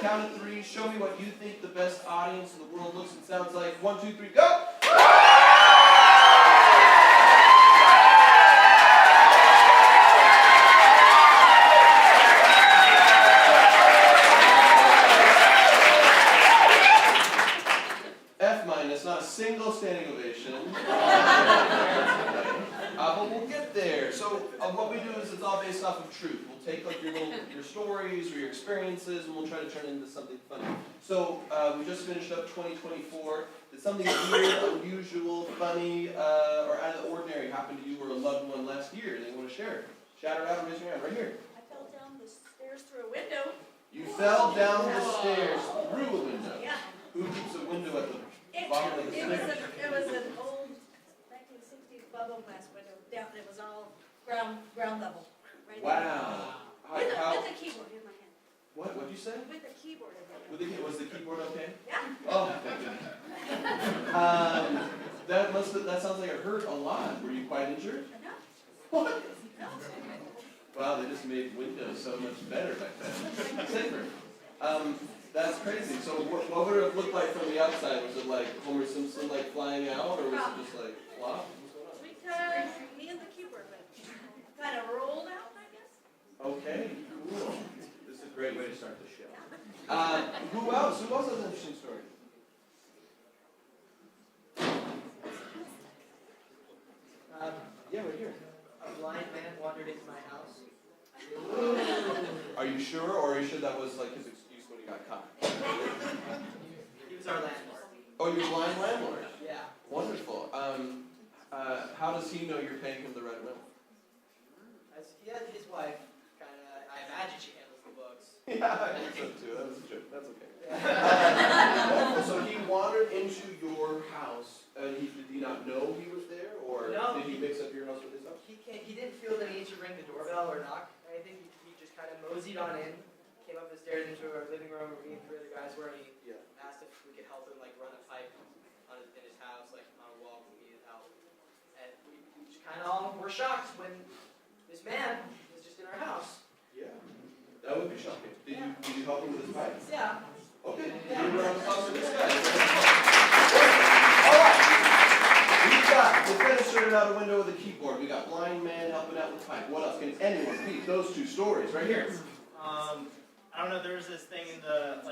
count of 3, show me what you think the best audience in the world looks and sounds like. 1, 2, 3, go! F minus, not a single standing ovation. But we'll get there. So what we do is it's all based off of truth. We'll take like your stories or your experiences, and we'll try to turn it into something funny. So we just finished up 2024. Did something weird, unusual, funny, or out of the ordinary happen to you or a loved one last year? Anyone want to share? Shout it out, raise your hand, right here. I fell down the stairs through a window. You fell down the stairs through a window. Yeah. Who keeps a window at the bottom of the stairs? It was an old 1960s bubble glass window. Down, it was all ground level. Right Wow. with a keyboard in my hand. What? What'd you say? With a keyboard in my hand. Was the keyboard okay? Yeah. Oh, thank goodness. That sounds like it hurt a lot. Were you quite injured? No. What? No. Wow, they just made Windows so much better back then. Safer. That's crazy. So what would it have looked like from the outside? Was it like Homer Simpson like flying out, or was it just like flop? What's going on? Because me and the keyboard went kind of rolled out, I guess. Okay, cool. This is a great way to start the show. Who else? Who else has an interesting story? Yeah, right here. A blind man wandered into my house. Are you sure, or are you sure that was like his excuse when he got caught? He was our landlord. Oh, your blind landlord. Yeah. Wonderful. How does he know you're paying him the right amount? His wife, kind of, I imagine she handles the books. Yeah, I think so too. That was a joke. That's okay. So he wandered into your house, and did he not know he was there, or No. did he mix up your house with his house? He didn't feel the need to ring the doorbell or knock or anything. He just kind of moseyed on in, came up the stairs into our living room where me and 3 other guys were, and he asked if we could help him like run a pipe in his house, like on a wall, we needed help. And we just kind of all were shocked when this man was just in our house. Yeah, that would be shocking. Did you help him with his pipe? Yeah. Okay. Yeah. You were on the house with this guy. All right. We've got the fenestrated out a window with a keyboard. We got blind man helping out with pipe. What else? Can anyone repeat those 2 stories right here? I don't know. There was this thing in the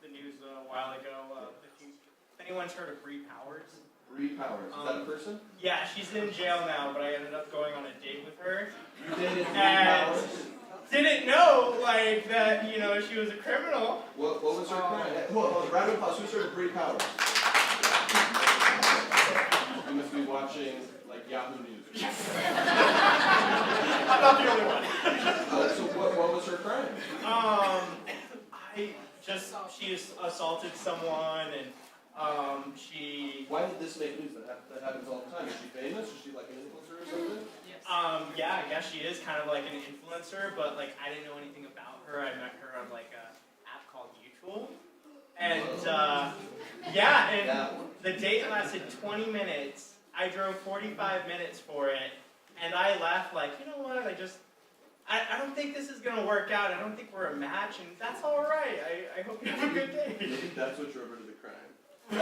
news a while ago. If anyone's heard of Bree Powers? Bree Powers. Is that a person? Yeah, she's in jail now, but I ended up going on a date with her. You dated Bree And Powers? didn't know that she was a criminal. What was her crime? Hold on. Round of applause. Who's heard of Bree Powers? You must be watching like Yahoo News. I'm not the only one. So what was her crime? She assaulted someone, and she. Why did this make news? That happens all the time. Is she famous? Is she like an influencer or something? Yeah, I guess she is kind of like an influencer, but like I didn't know anything about her. I met her on like a app called Mutual, and the date lasted 20 minutes. I drove 45 minutes for it, and I left like, you know what? I don't think this is gonna work out. I don't think we're a match, and that's all right. I hope you have a good day. You think that's what drove her to the crime? I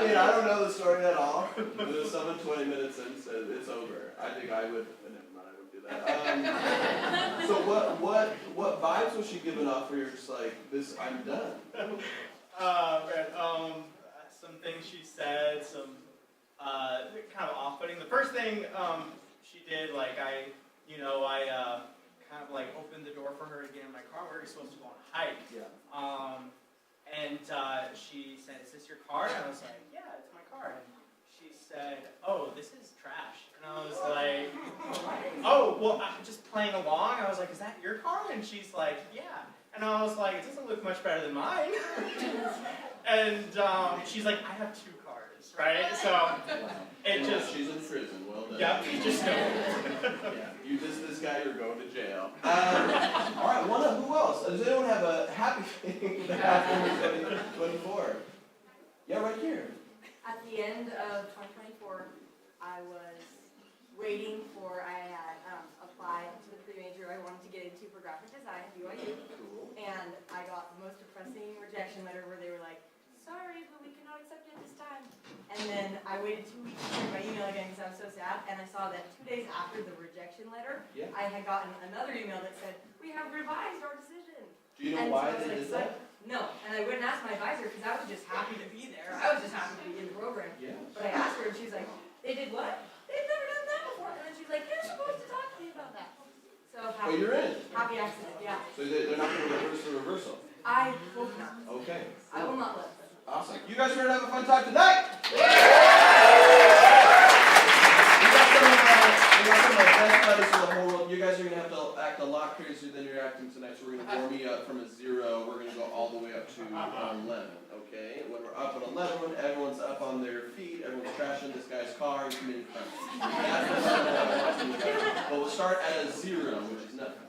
mean, I don't know the story at all. But if someone 20 minutes in said it's over, I think I would. Never mind, I wouldn't do that. So what vibes was she giving off where you're just like, this, I'm done? Some things she said, some kind of off-putting. The first thing she did, like I kind of like opened the door for her to get in my car. We were supposed to go on a hike. Yeah. And she said, "Is this your car?" And I was like, "Yeah, it's my car." And she said, "Oh, this is trash." And I was like, "Oh, well, I'm just playing along." I was like, "Is that your car?" And she's like, "Yeah." And I was like, "It doesn't look much better than mine." And she's like, "I have 2 cars, right?" So she's in prison. Well done. Yeah, you just go. Yeah, you dissed this guy, you're going to jail. All right, who else? Does anyone have a happy thing that happened in 2024? Yeah, right here. At the end of 2024, I was waiting for, I had applied to the pre-major I wanted to get into for graphic design, BYU. Cool. And then I waited 2 weeks to check my email again because I was so sad, and I saw that 2 days after the rejection letter, Yeah. I had gotten another email that said, "We have revised our decision." Do you know And why so I was they like, did that? No, and I went and asked my advisor because I was just happy to be there. I was just happy to be in the program. Yeah. But I asked her, and she's like, "They did what? They've never done that before." And then she's like, "You're supposed to talk to me about that." So Oh, happy, you're in. happy accident, yeah. So they're not going to reverse the reversal. I hope not. Okay. I will not let them. Awesome. You guys are going to have a fun time tonight. We got some of the best buddies in the whole world. You guys are going to have to act a lot crazier than you're acting tonight. So we're going to warm you up from a 0. We're going to go all the way up to 11. Okay? When we're up at 11, everyone's up on their feet. Everyone's trashing this guy's car and committing crimes. That's the part that I want you to do. But we'll start at a 0, which is nothing.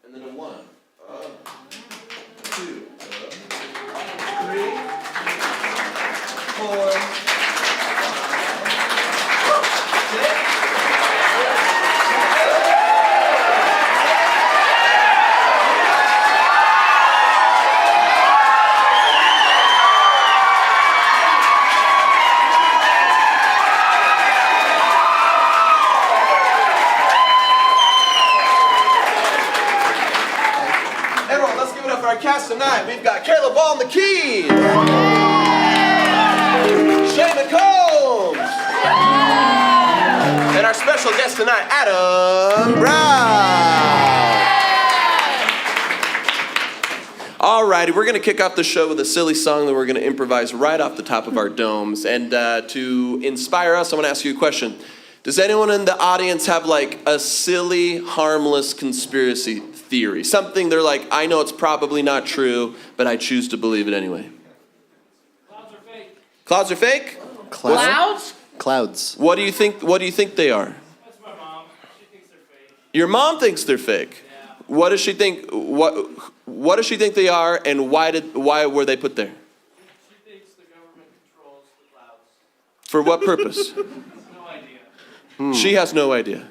And then a 1. 2. 3. 4. 6. Everyone, let's give it up for our cast tonight. We've got Caleb Ball on the keys. Shane Combs. And our special guest tonight, Adam Brown. Alrighty, we're going to kick off the show with a silly song that we're going to improvise right off the top of our domes. And to inspire us, I want to ask you a question. Does anyone in the audience have like a silly, harmless conspiracy theory? Something they're like, I know it's probably not true, but I choose to believe it anyway. Clouds are fake. Clouds are fake? Clouds? Clouds. What do you think they are? That's my mom. She thinks they're fake. Your mom thinks they're fake. Yeah. What does she think? What does she think they are, and why were they put there? She thinks the government controls the clouds. For what purpose? No idea. She has no idea.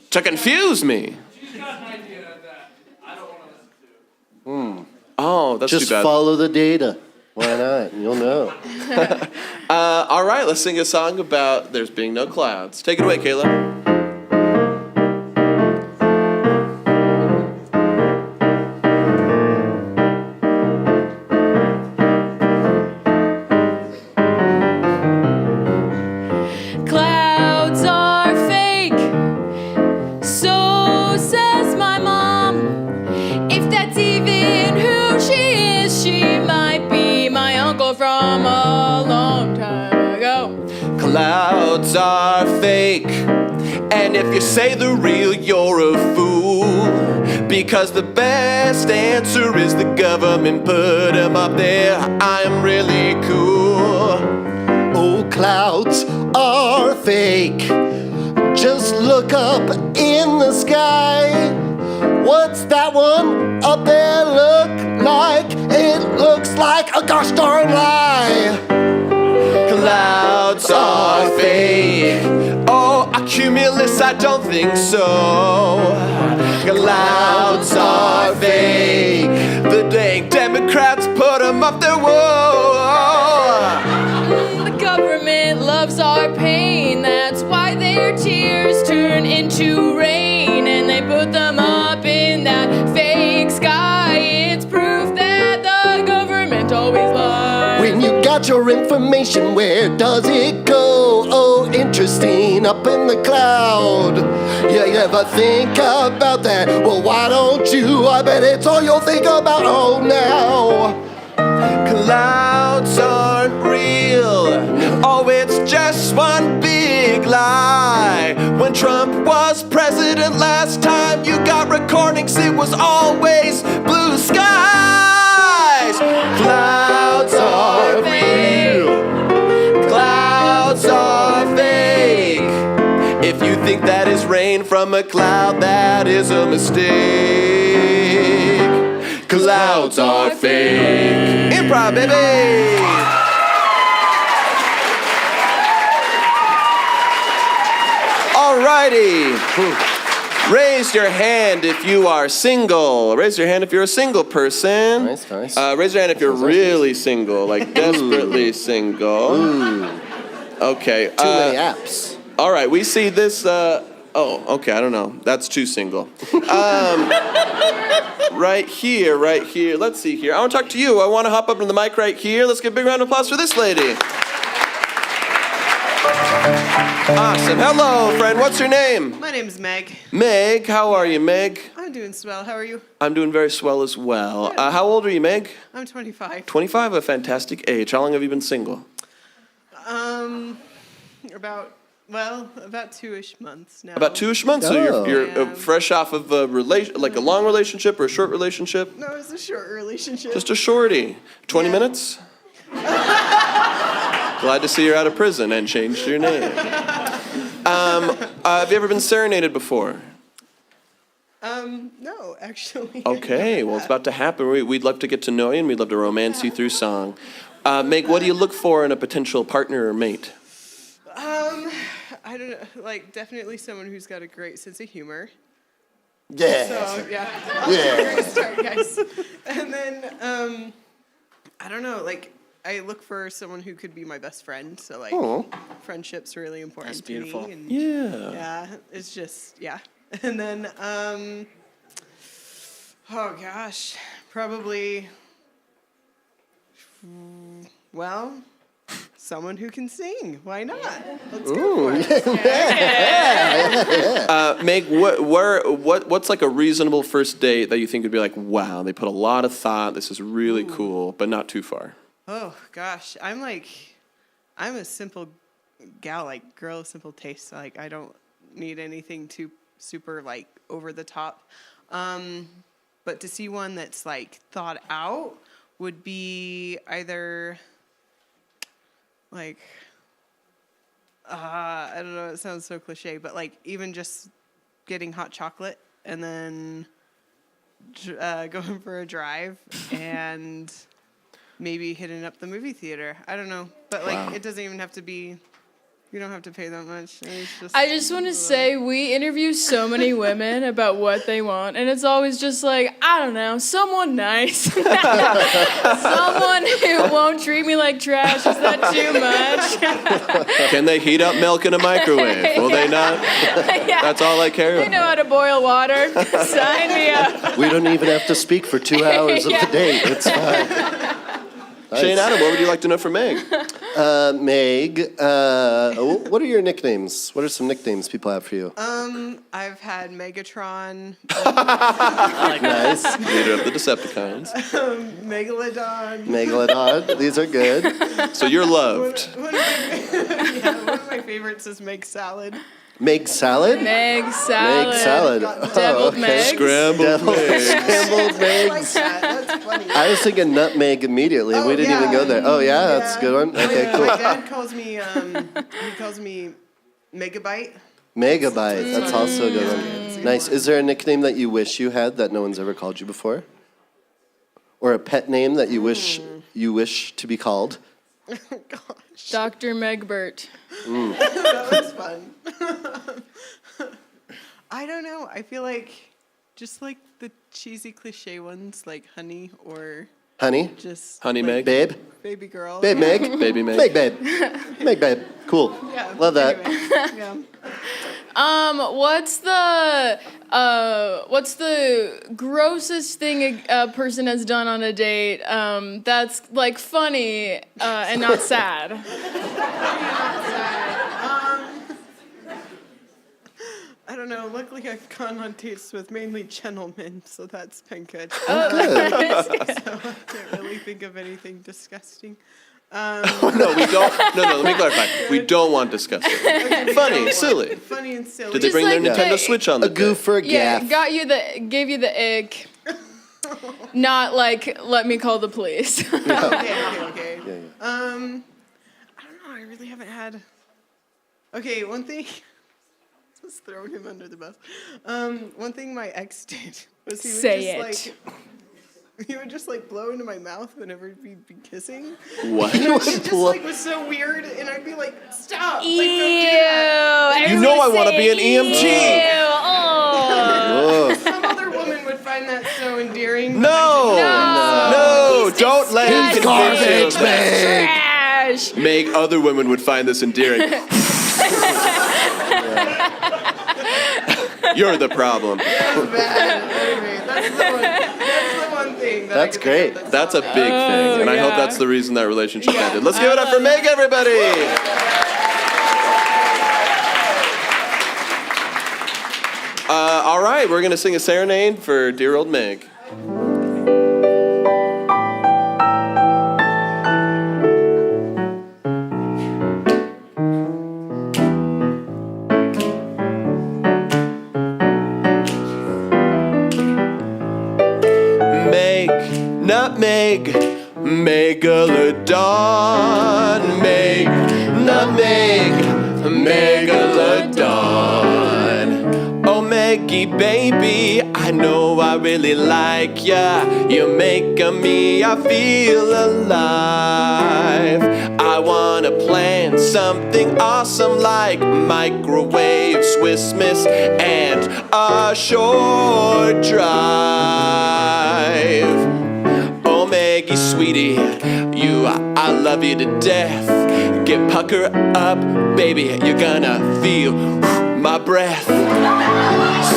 To confuse me. She's got an idea that I don't want to listen to. Oh, that's Just too bad. follow the data. Why not? You'll know. All right, let's sing a song about there's being no clouds. Take it away, Kayla. Clouds are fake, so says my mom. If that's even who she is, she might be my uncle from a long time ago. Clouds are fake, and if you say the real, you're a fool. Because the best answer is the government put them up there. I am really cool. Oh, clouds are fake. Just look up in the sky. What's that one up there look like? It looks like a gosh darn lie. Clouds are fake. Oh, a cumulus, I don't think so. Clouds are fake. The dang Democrats put them up there, whoa. The government loves our pain. That's why their tears turn into rain, and they put them up in that fake sky. It's proof that the government always lies. When you got your information, where does it go? Oh, interesting, up in the cloud. You ever think about that? Well, why don't you? I bet it's all you'll think about. Oh, now. Clouds aren't real. Oh, it's just one big lie. When Trump was president last time, you got recordings, it was always blue skies. Clouds are real. Clouds are fake. If you think that is rain from a cloud, that is a mistake. Clouds are fake. Improv, baby! Alrighty. Raise your hand if you are single. Raise your hand if you're a single person. Nice. Raise your hand if you're really single, like desperately single. Okay. Too many apps. All right, we see this. Okay, I don't know. That's too single. Right here. Let's see here. I want to talk to you. I want to hop up to the mic right here. Let's give a big round of applause for this lady. Awesome. Hello, friend. What's your name? My name's Meg. Meg. How are you, Meg? I'm doing swell. How are you? I'm doing very swell as well. How old are you, Meg? I'm 25. 25, a fantastic age. How long have you been single? About 2-ish months now. About 2-ish months. So you're fresh off of a like a long relationship or a short relationship? No, it's a short relationship. Just a shorty. 20 minutes? Glad to see you're out of prison and changed your name. Have you ever been serenaded before? No, actually. Okay, well, it's about to happen. We'd love to get to know you, and we'd love to romance you through song. Meg, what do you look for in a potential partner or mate? I don't know, definitely someone who's got a great sense of humor. Yeah. So, yeah. Yeah. Great start, guys. And then, I don't know, I look for someone who could be my best friend. So, friendship's really important That's to beautiful. me. And Yeah. it's just, yeah. And then, oh gosh, probably, someone who can sing. Why not? Let's go for it. Meg, what's like a reasonable first date that you think would be like, wow, they put a lot of thought, this is really cool, but not too far? Oh gosh, I'm a simple gal, girl of simple taste. So, I don't need anything too super over the top. But to see one that's thought out would be either I don't know, it sounds so cliche, but even just getting hot chocolate and then going for a drive and maybe hitting up the movie theater. I don't know, but it doesn't even have to be. You don't have to pay that much. I just want to say we interview so many women about what they want, and it's always just I don't know, someone nice. Someone who won't treat me like trash. Is that too much? Can they heat up milk in a microwave? Will they not? Yeah. That's all I care They about. know how to boil water. Sign me up. We don't even have to speak for 2 hours of the date. It's fine. Shane, Adam, what would you like to know from Meg? Meg, what are your nicknames? What are some nicknames people have for you? I've had Megatron, Nice. Leader of the Decepticons. Megalodon. Megalodon. These are good. So you're loved. One of my favorites is Meg Salad. Meg salad? Meg salad. Meg salad. Deviled Megs. Scrambled eggs. Scrambled I like Megs. that. That's funny. I was thinking nutmeg immediately. We didn't even go there. Oh yeah, that's a good one. Okay, My cool. dad calls me, Megabyte. Megabyte. That's also a good one. Nice. Is there a nickname that you wish you had that no one's ever called you before? Or a pet name that you wish to be called? Oh, gosh. Dr. Megbert. That was fun. I don't know. I feel just the cheesy cliche ones, like Honey or Honey? just Honey Meg. Babe? Baby Girl. Babe Meg? Baby Meg. Meg Babe. Meg Babe. Cool. Yeah, Love that. anyway, yeah. What's the grossest thing a person has done on a date that's funny and not sad? I don't know. Luckily, I've gone on dates with mainly gentlemen, so that's been good. Oh, good. So I can't really think of anything disgusting. No, we don't. No, let me clarify. We don't want disgusting. Funny, silly. Funny and silly. Did they Just bring their like Nintendo the- Switch on the A goof or a Yeah, gaff. gave you the ick. Not let me call the police. Okay. Yeah. I don't know. I really haven't had. Okay, one thing. Let's throw him under the bus. One thing my ex did was he would Say just he would just blow into my mouth whenever we'd be kissing. What? It just was so weird, and I'd be like, "Stop! Ew. Don't do that." You know I want to be an EMT. Ew. Oh. Oh. Some other woman would find that so endearing. No. No. Don't let him He's convince you. garbage, man. Trash. gosh. Meg, other women would find this endearing. You're the problem. That's bad. That's the one thing. That's great. That's a big thing, and I hope yeah. that's the reason that relationship ended. Let's give it up for Meg, everybody! All right, we're gonna sing a serenade for dear old Meg. Nutmeg, megalodon, Meg, nutmeg, megalodon. Oh, Meggie, baby, I know I really like ya. You're making me, I feel alive. I wanna plan something awesome like microwave, Swiss Miss, and a short drive. Oh, Maggie, sweetie, I love you to death. Get pucker up, baby, you're gonna feel my breath.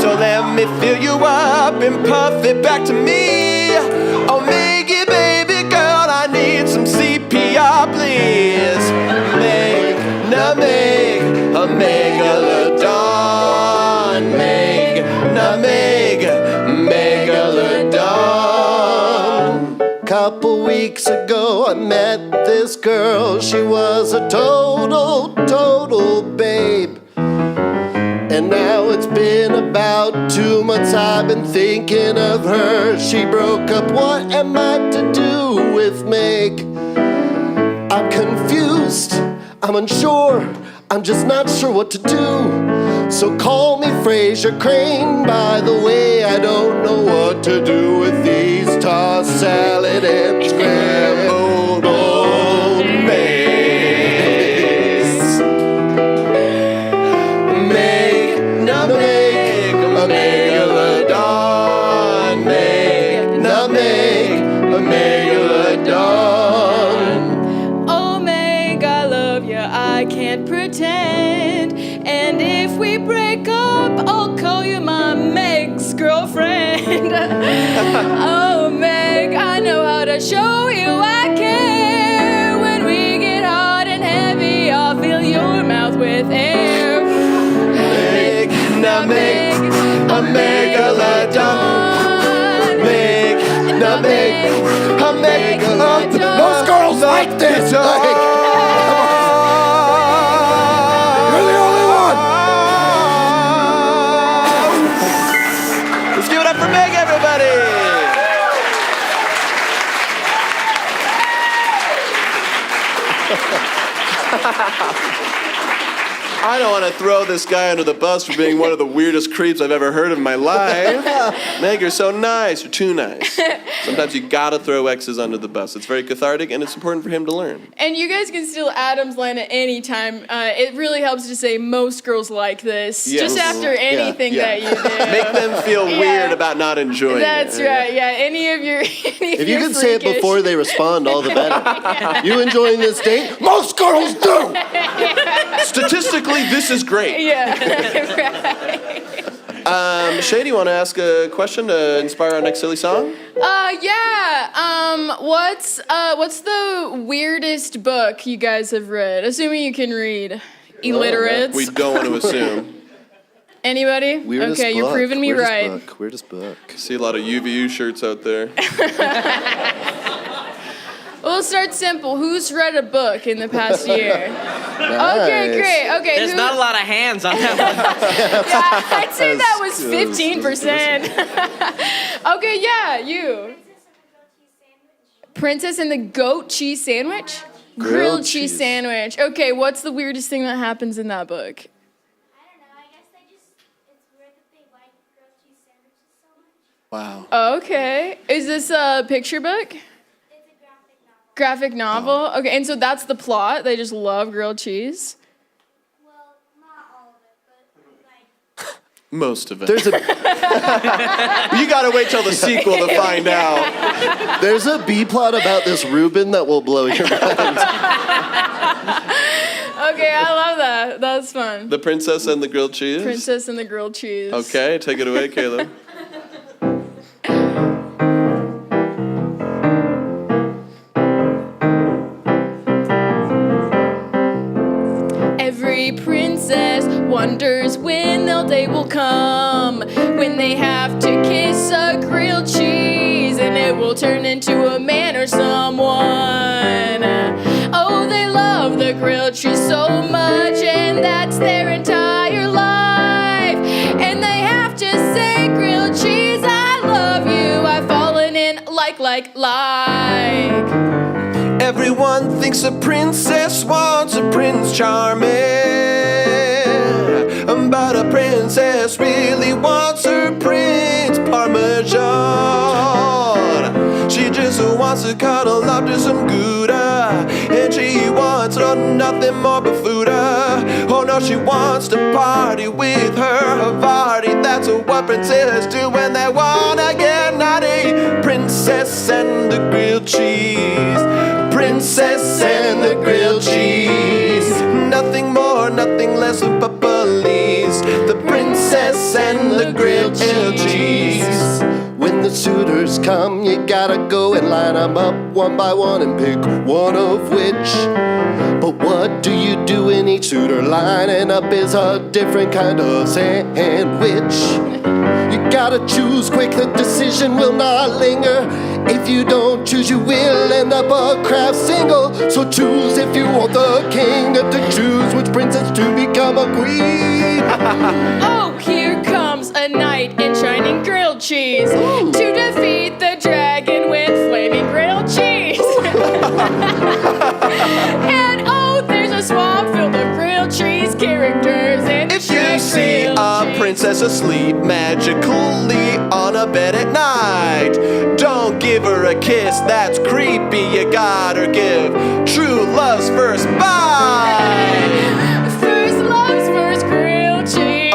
So let me fill you up and puff it back to me. Oh, Maggie, baby girl, I need some CPR, please. Meg, nutmeg, a megalodon. Meg, nutmeg, megalodon. Couple weeks ago I met this girl. She was a total babe. And now it's been about 2 months I've been thinking of her. She broke up, what am I to do with Meg? I'm confused, I'm unsure, I'm just not sure what to do. So call me Fraser Crane. By the way, I don't know what to do with these tossed salad and scrambled eggs. Meg, nutmeg, a megalodon. Meg, nutmeg, a megalodon. Oh, Meg, I love you, I can't pretend. And if we break up, I'll call you my Meg's girlfriend. Oh, Meg, I know how to show you I care. When we get hot and heavy, I'll fill your mouth with air. Meg, nutmeg, a megalodon. Meg, nutmeg, a megalodon. Most girls like this. You're the only one. Let's give it up for Meg, everybody! I don't want to throw this guy under the bus for being one of the weirdest creeps I've ever heard in my life. Meg, you're so nice. You're too nice. Sometimes you gotta throw exes under the bus. It's very cathartic, and it's important for him to learn. And you guys can steal Adam's line at any time. It really helps to say most girls like this. Yes. Just after anything that you do. Make them feel weird about not enjoying That's it. right, yeah. Any of your If you can say it before they respond, all the better. You enjoying this date? Most girls do! Statistically, this is great. Yeah, right. Shay, do you want to ask a question to inspire our next silly song? What's the weirdest book you guys have read? Assuming you can read. Illiterates. We don't want to assume. Anybody? Weirdest okay, you're book. proving me Weirdest right. Book. Weirdest book. I see a lot of UVU shirts out there. We'll start simple. Who's read a book in the past year? Okay, great. Okay, There's not a lot of hands on that one. Yeah, I'd say that was 15%. Okay, yeah, you. Princess and the Goat Cheese Sandwich? Grilled cheese sandwich. Okay, what's the weirdest thing that happens in that book? I don't know. I guess it's weird that they like grilled cheese sandwiches so much. Wow. Okay. Is this a picture book? It's a graphic novel. Graphic novel? Okay, and so that's the plot? They just love grilled cheese? Well, not all of it, but Most of it. There's a You gotta wait till the sequel to find out. there's a B plot about this Reuben that will blow your mind. Okay, I love that. That's fun. The Princess and the Grilled Cheese? Princess and the Grilled Cheese. Okay, take it away, Caleb. Every princess wonders when their day will come, when they have to kiss a grilled cheese and it will turn into a man or someone. Oh, they love the grilled cheese so much, and that's their entire life. And they have to say, grilled cheese, I love you, I've fallen in like. Everyone thinks a princess wants a Prince Charming, but a princess really wants her Prince Parmesan. She just wants to cuddle up to some Gouda, and she wants nothing more but Fuda. Oh no, she wants to party with her Havarti. That's what princesses do when they wanna get naughty. Princess and the grilled cheese. Princess and the grilled cheese. Nothing more, nothing less than police. The princess and the grilled cheese. When the suitors come, you gotta go and line them up one by one and pick one of which. But what do you do in each suitor? Lining up is a different kind of sandwich. You gotta choose quick, the decision will not linger. If you don't choose, you will end up a craft single. So choose if you want the king to choose which princess to become a queen. Oh, here comes a knight in shining grilled cheese to defeat the dragon with flaming grilled cheese. And oh, there's a swamp filled of grilled cheese characters. And if you see a princess asleep magically on a bed at night, don't give her a kiss, that's creepy. You gotta give true love's first bite. First love's first grilled cheese.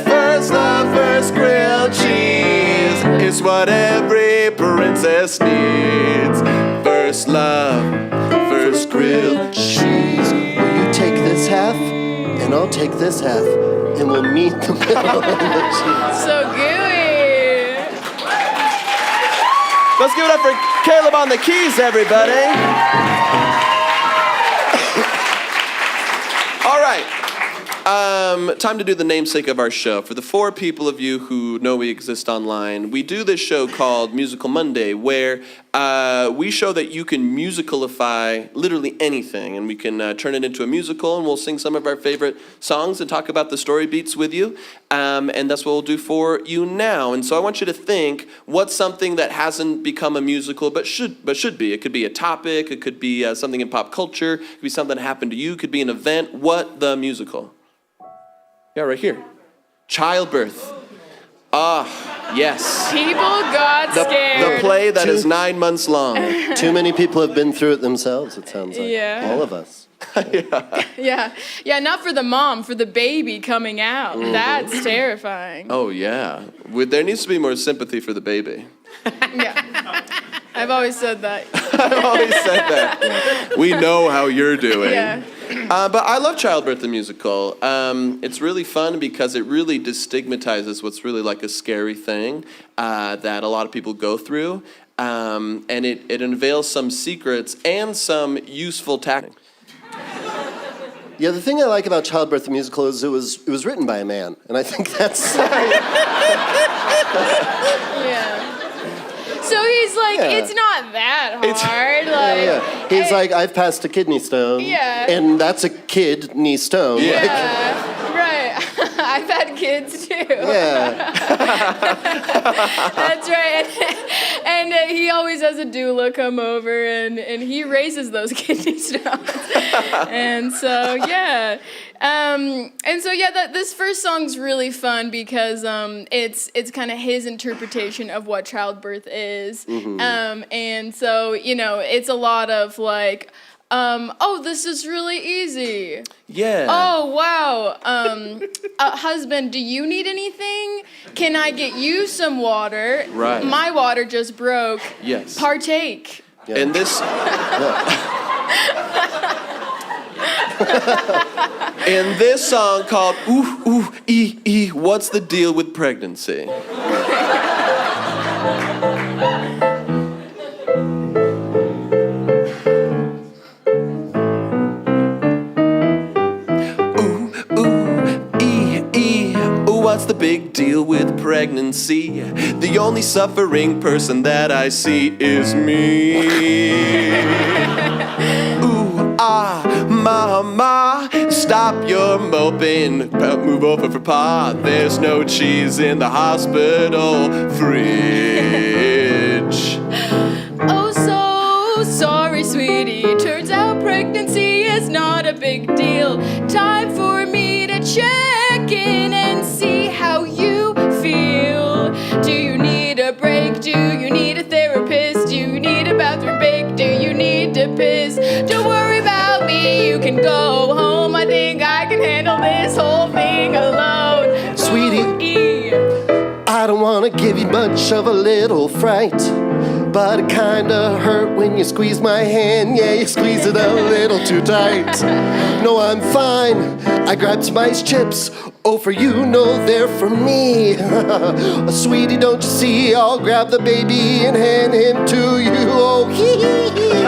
First love, first grilled cheese is what every princess needs. First love, first grilled cheese. Will you take this half, and I'll take this half, and we'll meet the middle of the cheese. So gooey. Let's give it up for Caleb on the keys, everybody. All right. Time to do the namesake of our show. For the 4 people of you who know we exist online, we do this show called Musical Monday, where we show that you can musicalify literally anything, and we can turn it into a musical, and we'll sing some of our favorite songs and talk about the story beats with you, and that's what we'll do for you now. And so I want you to think, what's something that hasn't become a musical but should be? It could be a topic, it could be something in pop culture, it could be something that happened to you, it could be an event. What the musical? Yeah, right here. Childbirth. Yes. People got scared. The play that is 9 months long. Too many people have been through it themselves, it sounds like. Yeah. All of us. Yeah, not for the mom, for the baby coming out. That's terrifying. Oh, yeah. There needs to be more sympathy for the baby. Yeah. I've always said that. I've always said that. We know how you're doing. Yeah. But I love Childbirth the musical. It's really fun because it really destigmatizes what's really like a scary thing that a lot of people go through. And it unveils some secrets and some useful tactics. Yeah, the thing I like about Childbirth the musical is it was written by a man, and I think that's... Yeah. So he's like, it's not that hard. He's like, I've passed a kidney stone. Yeah. And that's a kidney stone. Yeah, Like, right. I've had kids too. yeah. That's right. And he always has a doula come over, and he raises those kidney stones. And so, yeah. This first song's really fun because it's kind of his interpretation of what childbirth is. And so, it's a lot of like, Oh, this is really easy. Yeah. Oh, wow. Husband, do you need anything? Can I get you some water? Right. My water just broke. Yes. Partake. And this. In this song called Ooh, Ooh, Ee, What's the Deal with Pregnancy? What's the big deal with pregnancy? The only suffering person that I see is me. Ooh, ah, mama, stop your moping. Move over for Pa. There's no cheese in the hospital fridge. Oh, so sorry, sweetie. Turns out pregnancy is not a big deal. Time for me to check in and see how you feel. Do you need a break? Do you need a therapist? Do you need a bathroom break? Do you need to piss? Don't worry about me, you can go home. I think I can handle this whole thing alone. Sweetie, I don't want to give you much of a little fright, but it kinda hurt when you squeeze my hand. Yeah, you squeeze it a little too tight. No, I'm fine. I grabbed some ice chips. Oh, for you, no, they're for me. Sweetie, don't you see? I'll grab the baby and hand him to you. Oh, hee hee hee.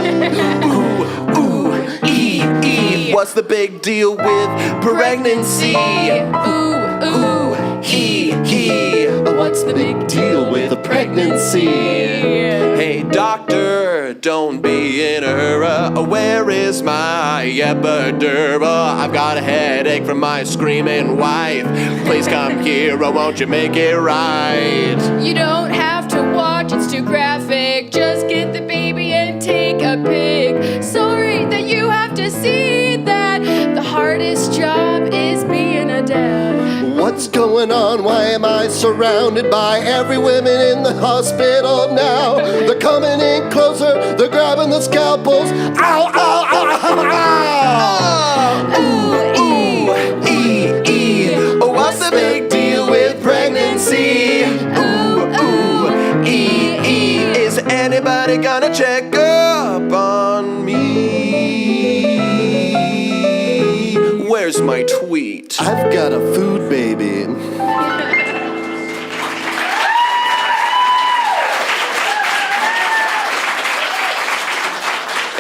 Ooh, ooh, ee. What's the big deal with pregnancy? Ooh, ooh, Hee hee. what's the big deal with the pregnancy? Hey, doctor, don't be in a hurry. Where is my epidural? I've got a headache from my screaming wife. Please come here, or won't you make it right? You don't have to watch, it's too graphic. Just get the baby and take a pic. Sorry that you have to see that. The hardest job is being a dad. What's going on? Why am I surrounded by every woman in the hospital now? They're coming in closer, they're grabbing the scalpels. Ow, ow, ow, ow, ow! Ooh, Ee. What's the big deal with pregnancy? Ooh, ee. Is anybody gonna check up on me? Where's my tweet? I've got a food baby.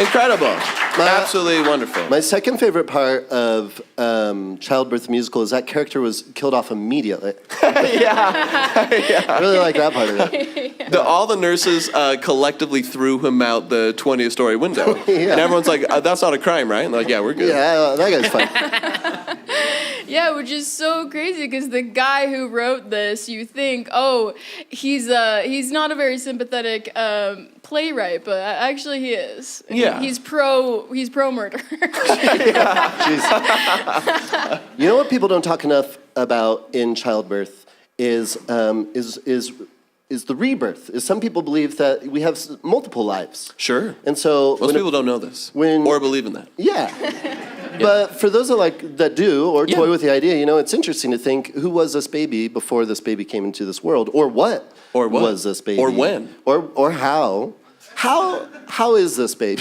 Incredible. Absolutely wonderful. My second favorite part of Childbirth the musical is that character was killed off immediately. Yeah. I really like that part of it. All the nurses collectively threw him out the 20th story window. Yeah. And everyone's like, that's not a crime, right? And they're like, yeah, we're good. Yeah, that guy's fine. Yeah, which is so crazy because the guy who wrote this, you think, oh, he's not a very sympathetic playwright, but actually he is. Yeah. He's pro murder. Jeez. You know what people don't talk enough about in childbirth is the rebirth. Is some people believe that we have multiple lives. Sure. And so Most people don't know this or believe in that. Yeah. But for those that do or toy with the idea, you know, it's interesting to think, who was this baby before this baby came into this world, or what was this baby, or when, or how is this baby?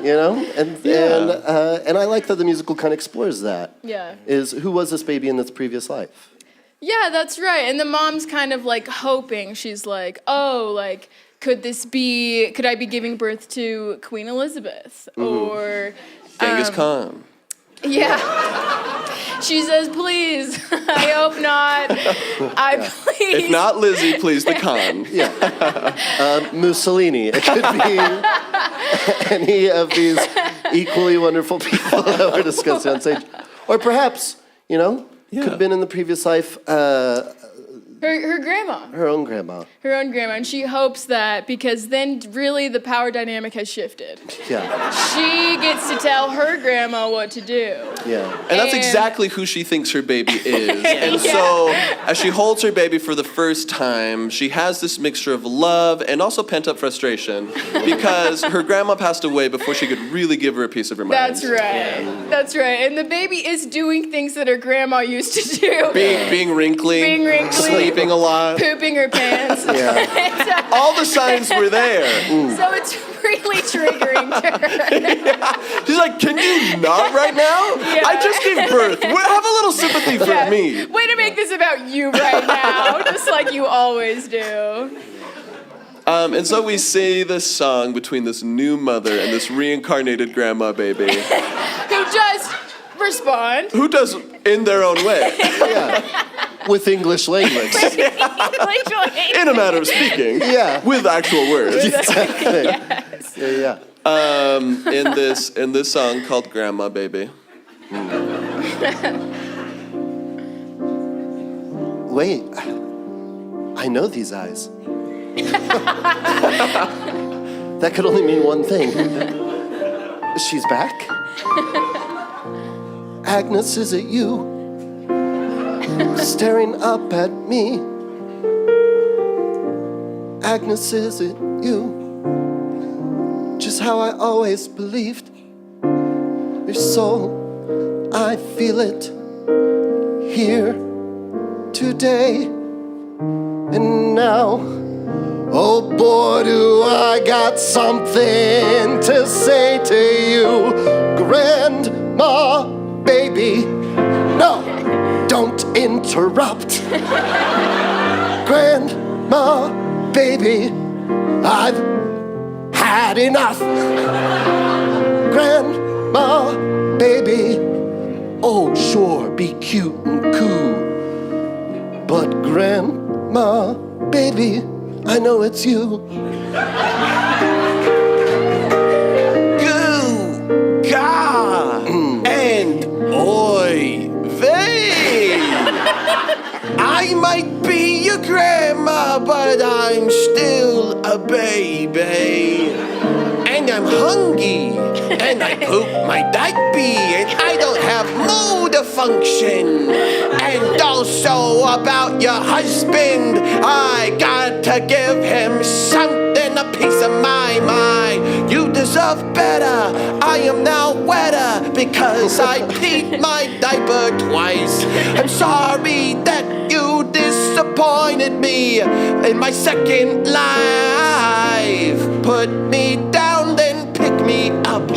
You know, and I like that the musical kind of explores that. Yeah. Is who was this baby in its previous life? Yeah, that's right. And the mom's kind of like hoping. She's like, oh, like, could I be giving birth to Queen Elizabeth? Or Genghis Khan. Yeah. She says, please. I hope not. Please. If not Lizzie, please the Khan. Yeah. Mussolini. It could be any of these equally wonderful people that we're discussing on stage. Or perhaps, you know, could have been in the previous life Her grandma. Her own grandma. Her own grandma. And she hopes that, because then really the power dynamic has shifted. Yeah. She gets to tell her grandma what to do. Yeah. And that's And- exactly who she thinks her baby is. And so, as she holds her baby for the first time, she has this mixture of love and also pent-up frustration because her grandma passed away before she could really give her a piece of her mind. That's right. That's right. And the baby is doing things that her grandma used to do. Being wrinkly, Being wrinkly. sleeping a lot. Pooping her pants. Yeah. All the signs were there. So it's really triggering to her. She's like, can you not right now? Yeah. I just gave birth. Have a little sympathy for Yeah. me. Way to make this about you right now, just like you always do. And so we say this song between this new mother and this reincarnated grandma baby, Who just respond. who does in their own way, Yeah. With English language. in a matter of speaking, Yeah. with actual words. Exactly. Yes. Yeah, yeah. In this song called Grandma Baby. Wait. I know these eyes. That could only mean one thing. She's back? Agnes, is it you? Staring up at me. Agnes, is it you? Just how I always believed. Your soul, I feel it here today and now. Oh boy, do I got something to say to you, Grandma, baby. No, don't interrupt. Grandma, baby, I've had enough. Grandma, baby, oh sure, be cute and cool, but Grandma, baby, I know it's you. Goo, ga, and oy vey. I might be your grandma, but I'm still a baby. And I'm hungry, and I poop my diaper, and I don't have motor function. And also about your husband, I got to give him something, a piece of my mind. You deserve better, I am now wetter, because I peed my diaper twice. I'm sorry that you disappointed me in my second life. Put me down, then pick me up.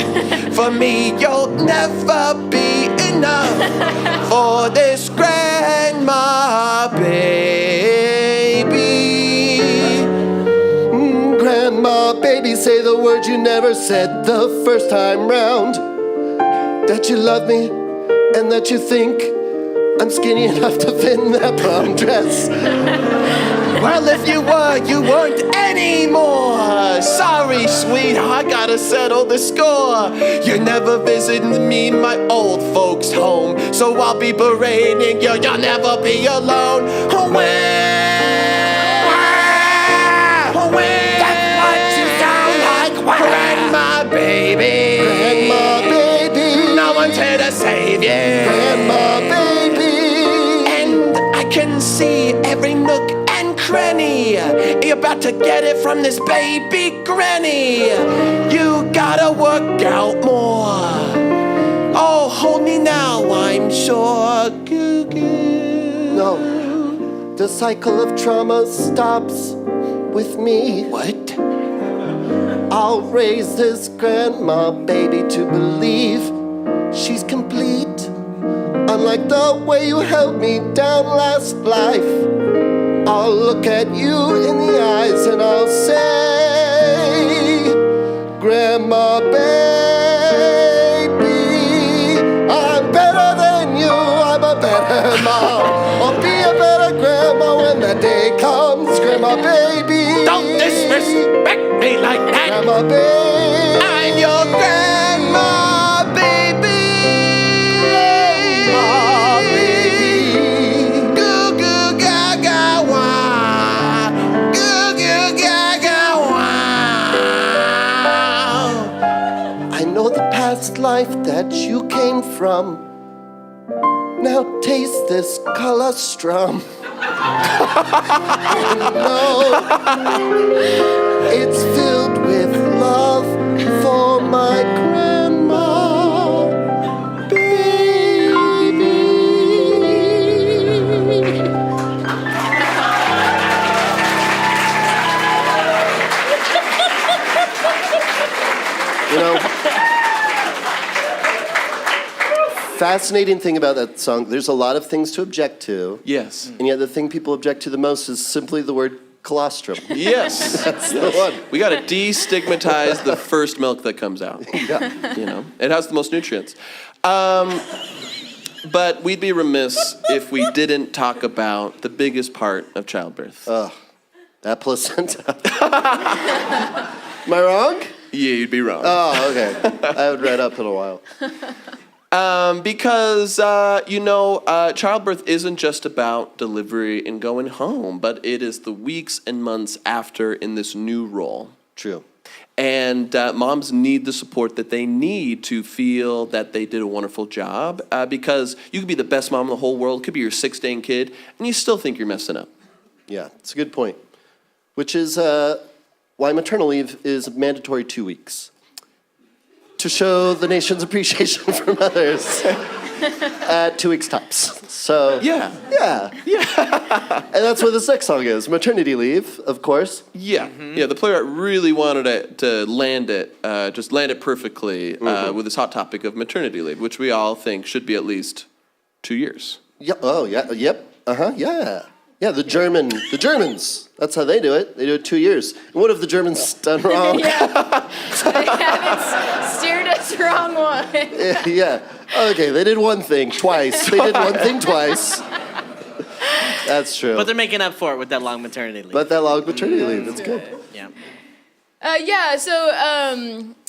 For me, you'll never be enough for this grandma baby. Grandma, baby, say the words you never said the first time round. That you love me and that you think I'm skinny enough to fit in that prom dress. Well, if you were, you weren't anymore. Sorry, sweetheart, I gotta settle the score. You never visited me in my old folks' home, so I'll be berating you. You'll never be alone. That's what you sound like. Grandma, baby. Grandma, baby. No one's here to save you. Grandma, baby. And I can see every nook and cranny. You're about to get it from this baby granny. You gotta work out more. Oh, hold me now, I'm sure. Goo goo. No, the cycle of trauma stops with me. What? I'll raise this grandma baby to believe she's complete. Unlike the way you held me down last life, I'll look at you in the eyes and I'll say, Grandma baby, I'm better than you, I'm a better mom. I'll be a better grandma when that day comes, Grandma baby. Don't disrespect me like that. Grandma baby. I'm your grandma, baby. Grandma baby. Goo goo gaga, life that you came from. Now taste this colostrum. No, it's filled with love for my grandma, baby. You know, fascinating thing about that song, there's a lot of things to object to. Yes. And yet the thing people object to the most is simply the word colostrum. Yes. That's the one. We got to destigmatize the first milk that comes out. Yeah. You know, it has the most nutrients. But we'd be remiss if we didn't talk about the biggest part of childbirth. That placenta. Am I wrong? Yeah, you'd be wrong. Oh, okay. I haven't read up in a while. Because, childbirth isn't just about delivery and going home, but it is the weeks and months after in this new role. True. And moms need the support that they need to feel that they did a wonderful job, because you could be the best mom in the whole world, could be your 6th-day kid, and you still think you're messing up. Yeah, it's a good point. Which is why maternal leave is mandatory 2 weeks. To show the nation's appreciation for mothers. 2 weeks tops. So Yeah. And that's what this next song is. Maternity leave, of course. Yeah, yeah. The playwright really wanted to land it, just land it perfectly with this hot topic of maternity leave, which we all think should be at least 2 years. Yeah. Oh, yeah. Yep. Yeah. Yeah. The Germans. That's how they do it. They do it 2 years. And what have the Germans done wrong? Yeah. They haven't steered us the wrong one. Yeah. Okay. They did one thing twice. They did one thing twice. That's true. But they're making up for it with that long maternity leave. But that long maternity leave, that's good. Yeah.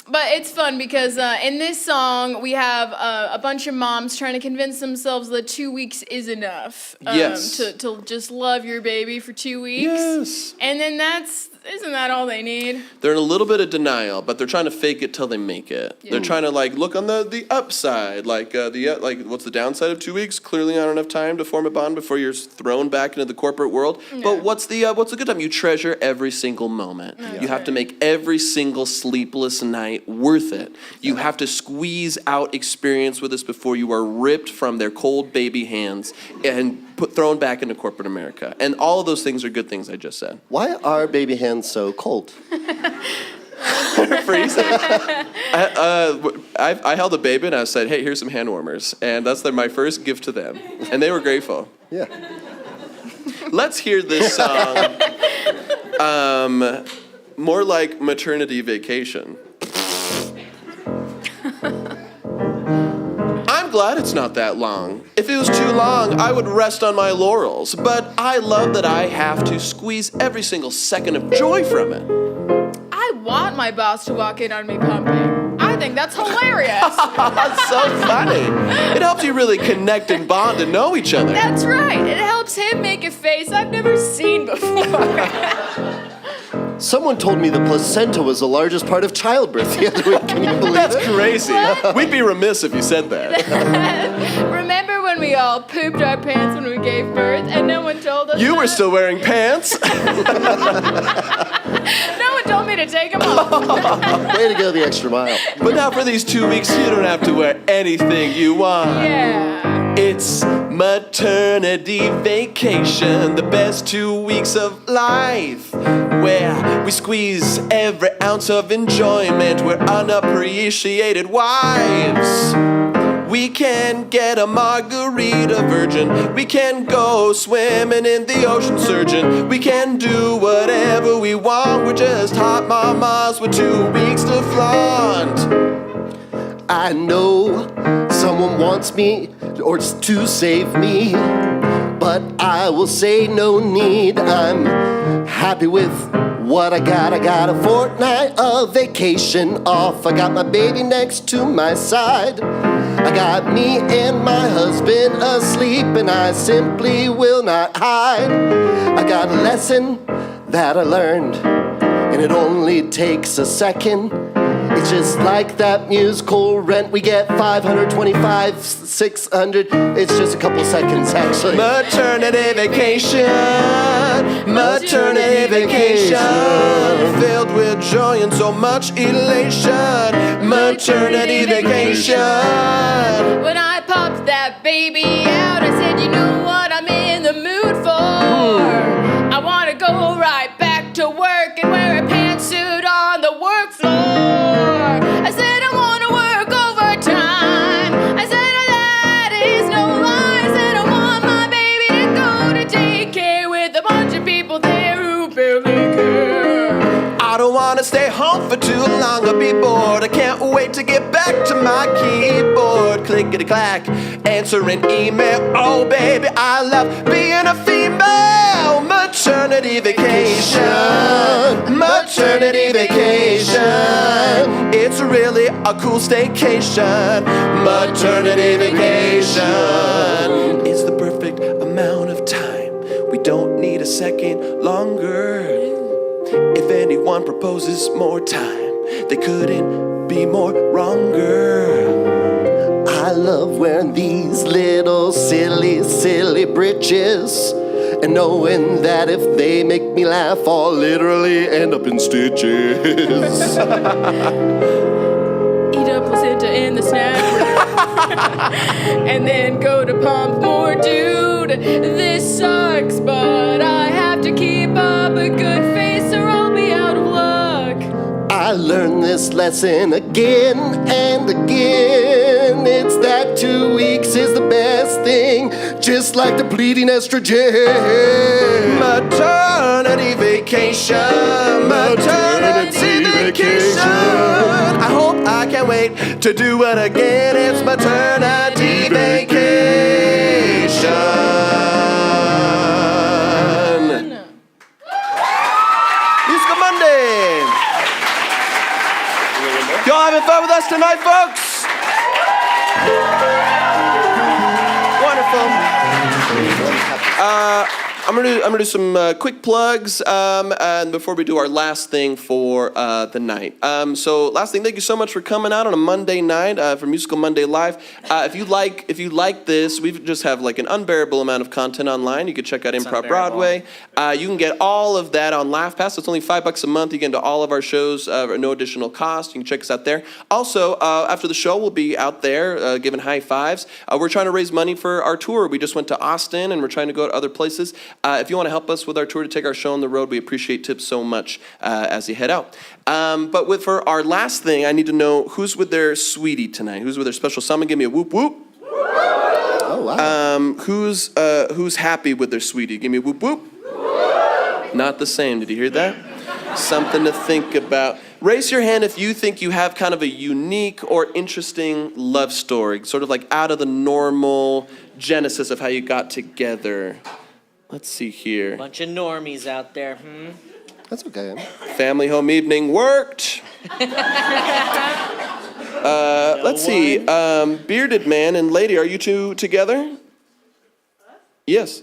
But it's fun because in this song, we have a bunch of moms trying to convince themselves that 2 weeks is enough. Yes. To just love your baby for 2 weeks. Yes. And then isn't that all they need? They're in a little bit of denial, but they're trying to fake it till they make it. Yeah. They're trying to look on the upside, what's the downside of 2 weeks? Clearly not enough time to form a bond before you're thrown back into the corporate world. Yeah. But what's the good time? You treasure every single moment. You have to make every single sleepless night worth it. You have to squeeze out experience with this before you are ripped from their cold baby hands and thrown back into corporate America. And all of those things are good things I just said. Why are baby hands so cold? Freeze. I held a baby and I said, hey, here's some hand warmers. And that's my first gift to them. And they were grateful. Yeah. Let's hear this song. More like maternity vacation. I'm glad it's not that long. If it was too long, I would rest on my laurels. But I love that I have to squeeze every single second of joy from it. I want my boss to walk in on me pumping. I think that's hilarious. That's so funny. It helps you really connect and bond and know each other. That's right. It helps him make a face I've never seen before. Someone told me the placenta was the largest part of childbirth the other week. Can you believe That's it? crazy. We'd be remiss if you said that. Remember when we all pooped our pants when we gave birth and no one told us? You were that? still wearing pants. No one told me to take them off. Way to go the extra mile. But now for these 2 weeks, you don't have to wear anything you want. Yeah. It's maternity vacation, the best 2 weeks of life, where we squeeze every ounce of enjoyment. We're unappreciated wives. We can get a margarita virgin. We can go swimming in the ocean surgeon. We can do whatever we want. We're just hot mamas with 2 weeks to flaunt. I know someone wants me or to save me, but I will say no need. I'm happy with what I got. I got a fortnight of vacation off. I got my baby next to my side. I got me and my husband asleep, and I simply will not hide. I got a lesson that I learned, and it only takes a second. It's just like that musical Rent. We get 525, 600. It's just a couple seconds, actually. Maternity vacation, maternity vacation, filled with joy and so much elation. Maternity vacation. When I popped that baby out, I said, you know what I'm in the mood for? I want to go right back to work and wear a pantsuit on the work floor. I said, I want to work overtime. I said, that is no lie. I said, I want my baby to go to daycare with a bunch of people there who barely care. I don't want to stay home for too long or be bored. I can't wait to get back to my keyboard. Clickety-clack, answering email. Oh, baby, I love being a female. Maternity vacation, maternity vacation. It's really a cool staycation. Maternity vacation is the perfect amount of time. We don't need a second longer. If anyone proposes more time, they couldn't be more wronger. I love wearing these little silly, silly britches, and knowing that if they make me laugh, I'll literally end up in stitches. Eat a placenta in the snack and then go to pump more, dude. This sucks, but I have to keep up a good face or I'll be out of luck. I learned this lesson again and again. It's that 2 weeks is the best thing, just like depleting estrogen. Maternity vacation, maternity vacation. I hope I can't wait to do it again. It's maternity vacation. Musical Monday. Y'all having fun with us tonight, folks? Wonderful. I'm gonna do some quick plugs, and before we do our last thing for the night. So last thing, thank you so much for coming out on a Monday night for Musical Monday Live. If you like this, we just have like an unbearable amount of content online. You can check out ImprovBroadway. You can get all of that on LaughPass. It's only $5 a month. You get into all of our shows for no additional cost. You can check us out there. Also, after the show, we'll be out there giving high fives. We're trying to raise money for our tour. We just went to Austin, and we're trying to go to other places. If you want to help us with our tour to take our show on the road, we appreciate tips so much as you head out. But for our last thing, I need to know who's with their sweetie tonight. Who's with their special someone? Give me a whoop whoop. Oh, wow. Who's happy with their sweetie? Give me a whoop whoop. Not the same. Did you hear that? Something to think about. Raise your hand if you think you have kind of a unique or interesting love story, sort of like out of the normal genesis of how you got together. Let's see here. Bunch of normies out there. That's okay. Family home evening worked. Let's see. Bearded man and lady, are you two together? Yes.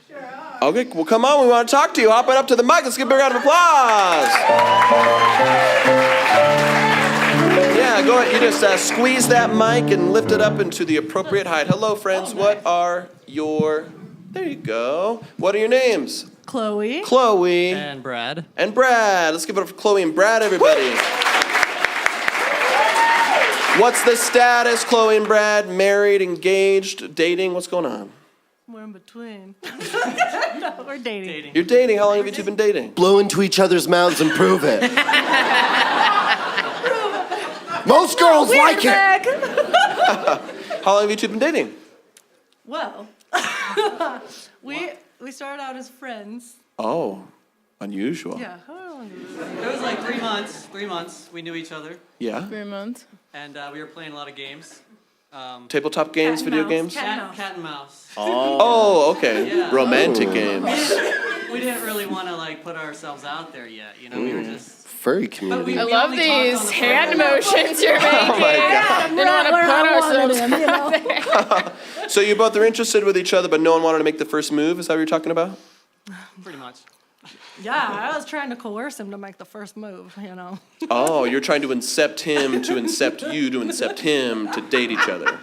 Sure are. Okay, well, come on. We want to talk to you. Hop it up to the mic. Let's give a big round of applause. Yeah, go ahead. You just squeeze that mic and lift it up into the appropriate height. Hello, friends. What are your... There you go. What are your names? Chloe. Chloe. And Brad. And Brad. Let's give it up for Chloe and Brad, everybody. What's the status, Chloe and Brad? Married, engaged, dating? What's going on? We're in between. No, we're dating. You're dating. How long have you two been dating? Blow into each other's mouths and prove it. Most girls like it. How long have you two been dating? Well, we started out as friends. Oh, unusual. Yeah. How long is it? It was like 3 months. 3 months. We knew each other. Yeah. 3 months. And we were playing a lot of games. Tabletop games, video games? Cat and mouse. Oh, okay. Yeah. Romantic games. We didn't really want to like put ourselves out there yet. You know, we were just. Furry community. I love these hand motions you're making. Oh my God. We don't want to put ourselves out there. So you both are interested with each other, but no one wanted to make the first move? Is that what you're talking about? Pretty much. Yeah, I was trying to coerce him to make the first move, you know. Oh, you're trying to incept him to incept you to incept him to date each other.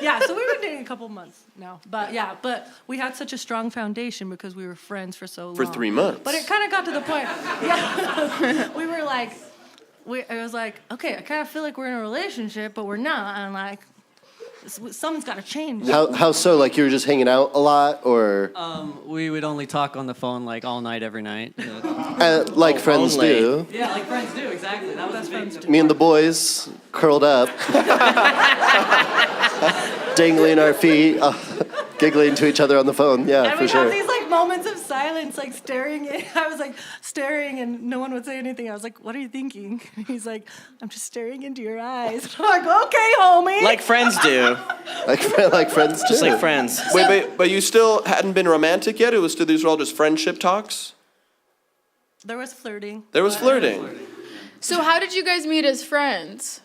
Yeah, so we've been dating a couple months now. But yeah, but we had such a strong foundation because we were friends for so long. For 3 months. But it kind of got to the point, yeah, we were like, I was like, okay, I kind of feel like we're in a relationship, but we're not. And like, something's got to change. How so? Like you were just hanging out a lot, or? We would only talk on the phone like all night, every night. Like friends do. Yeah, like friends do, exactly. That was the big. Me and the boys curled up, dangling our feet, giggling to each other on the phone. Yeah, And for we sure. had these like moments of silence, like staring. I was like staring, and no one would say anything. I was like, "What are you thinking?" He's like, "I'm just staring into your eyes." I'm like, "Okay, homie." Like friends do. like friends too. Just like friends. Wait, but you still hadn't been romantic yet? It was still, these were all just friendship talks? There was flirting. There was flirting. So how did you guys meet as friends?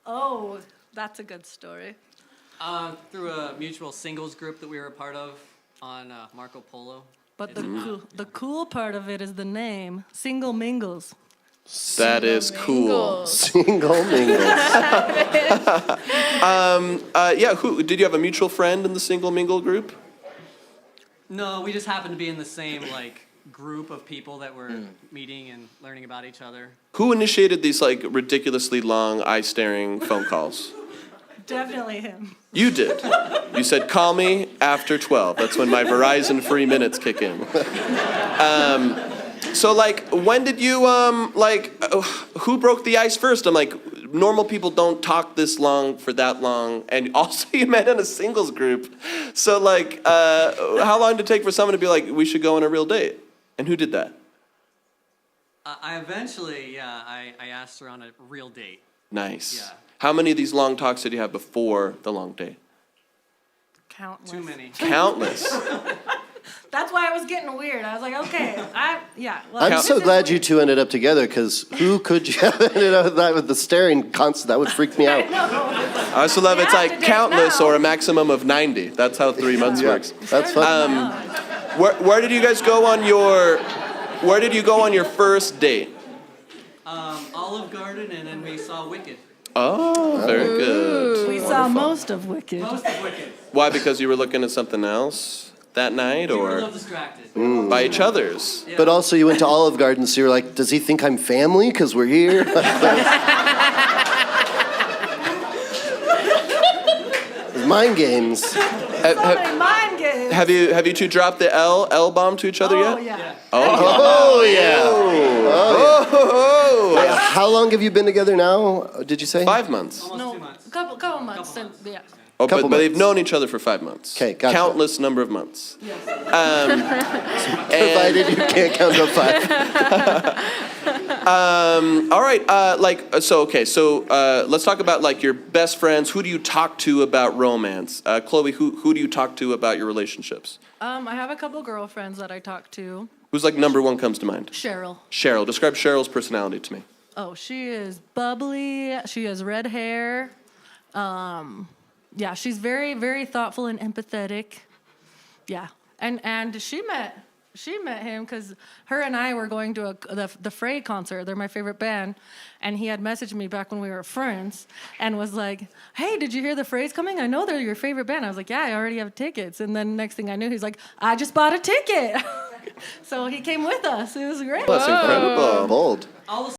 Oh, that's a good story. Through a mutual singles group that we were a part of on Marco Polo. But the cool part of it is the name, Single Mingles. That is cool. Single mingles. Yeah, did you have a mutual friend in the single mingle group? No, we just happened to be in the same like group of people that were meeting and learning about each other. Who initiated these like ridiculously long eye-staring phone calls? Definitely him. You did. You said, call me after 12. That's when my Verizon free minutes kick in. So, like, when did you, who broke the ice first? I'm like, normal people don't talk this long for that long. And also you met in a singles group. So, like, how long did it take for someone to be like, we should go on a real date? And who did that? I eventually, I asked her on a real date. Nice. Yeah. How many of these long talks did you have before the long date? Countless. Too many. Countless. That's why it was getting weird. I was like, okay, well, I'm this so is glad weird. you two ended up together, because who could you have ended up with that with the staring constant? That would freak me out. I also love We it's have like to date countless now. or a maximum of 90. That's how 3 months Yeah, works. that's fun. Where did you guys go on your first date? Olive Garden, and then we saw Wicked. Oh, very good. We saw most of Wicked. Most of Wicked. Why? Because you were looking at something else that night, We were a or little distracted. by each other's? Yeah. But also you went to Olive Garden, so you're like, does he think I'm family because we're here? Mind games. So many mind games. Have you two dropped the L bomb to each other Oh, yet? yeah. Oh, yeah. Oh, Wait, how long have you been together now, did you say? 5 months. Almost No, 2 months. couple months. months. Yeah. Oh, Couple but they've months. known each other for 5 months. 'Kay, gotcha. Countless number of months. Yes. Provided you can't count to 5. All right. Let's talk about like your best friends. Who do you talk to about romance? Chloe, who do you talk to about your relationships? I have a couple girlfriends that I talk to. Who's like number one comes to mind? Cheryl. Cheryl. Describe Cheryl's personality to me. Oh, she is bubbly. She has red hair. Yeah, she's very, very thoughtful and empathetic. Yeah, and she met him because her and I were going to the Frey concert. They're my favorite band, and he had messaged me back when we were friends and was like, "Hey, did you hear the Frey's coming? I know they're your favorite band." I was like, "Yeah, I already have tickets." And then next thing I knew, he's like, "I just bought a ticket." So he came with us. It was great. That's incredible. Bold. All the